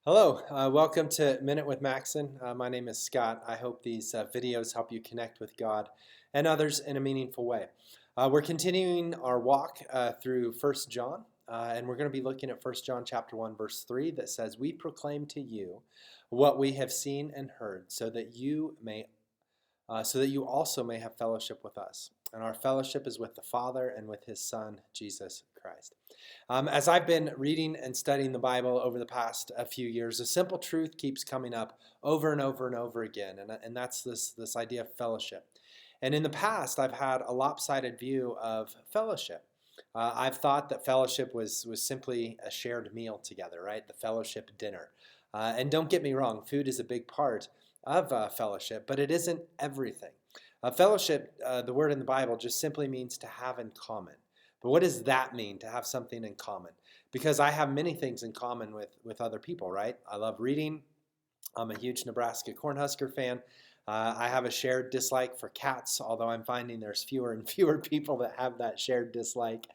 Hello, welcome to Minute with Maxon. My name is Scott. I hope these videos help you connect with God and others in a meaningful way. We're continuing our walk through 1 John, and we're going to be looking at 1 John chapter 1, verse 3 that says, "We proclaim to you what we have seen and heard, so that you also may have fellowship with us. And our fellowship is with the Father and with his Son, Jesus Christ." As I've been reading and studying the Bible over the past few years, a simple truth keeps coming up over and over and over again, and that's this idea of fellowship. And in the past, I've had a lopsided view of fellowship. I've thought that fellowship was simply a shared meal together, right? The fellowship dinner. And don't get me wrong, food is a big part of fellowship, but it isn't everything. Fellowship, the word in the Bible, just simply means to have in common. But what does that mean, to have something in common? Because I have many things in common with other people, right? I love reading. I'm a huge Nebraska Cornhusker fan. I have a shared dislike for cats, although I'm finding there's fewer and fewer people that have that shared dislike.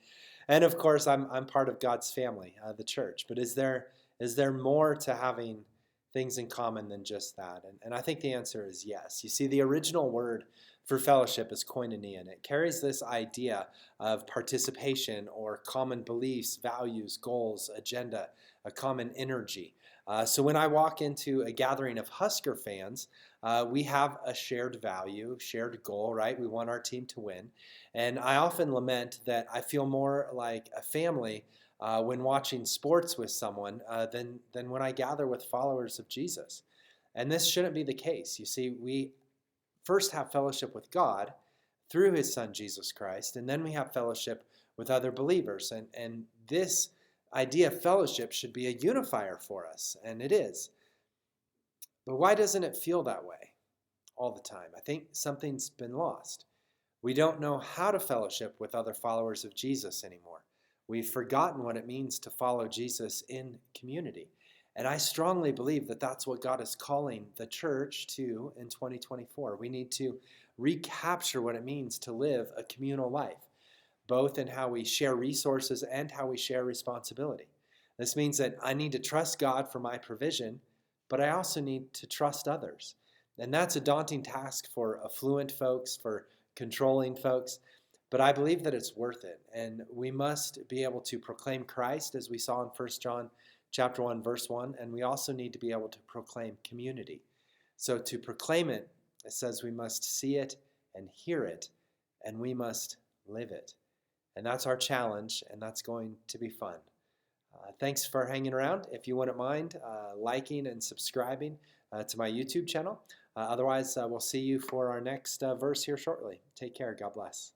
And of course, I'm part of God's family, the church. But is there more to having things in common than just that? And I think the answer is yes. You see, the original word for fellowship is koinonia, and it carries this idea of participation or common beliefs, values, goals, agenda, a common energy. So when I walk into a gathering of Husker fans, we have a shared value, shared goal, right? We want our team to win. And I often lament that I feel more like a family when watching sports with someone than when I gather with followers of Jesus. And this shouldn't be the case. You see, we first have fellowship with God through his Son, Jesus Christ, and then we have fellowship with other believers. And this idea of fellowship should be a unifier for us, and it is. But why doesn't it feel that way all the time? I think something's been lost. We don't know how to fellowship with other followers of Jesus anymore. We've forgotten what it means to follow Jesus in community. And I strongly believe that that's what God is calling the church to in 2024. We need to recapture what it means to live a communal life, both in how we share resources and how we share responsibility. This means that I need to trust God for my provision, but I also need to trust others. And that's a daunting task for affluent folks, for controlling folks, but I believe that it's worth it. And we must be able to proclaim Christ, as we saw in 1 John chapter 1, verse 1, and we also need to be able to proclaim community. So to proclaim it, it says we must see it and hear it, and we must live it. And that's our challenge, and that's going to be fun. Thanks for hanging around. If you wouldn't mind liking and subscribing to my YouTube channel. Otherwise, we'll see you for our next verse here shortly. Take care. God bless.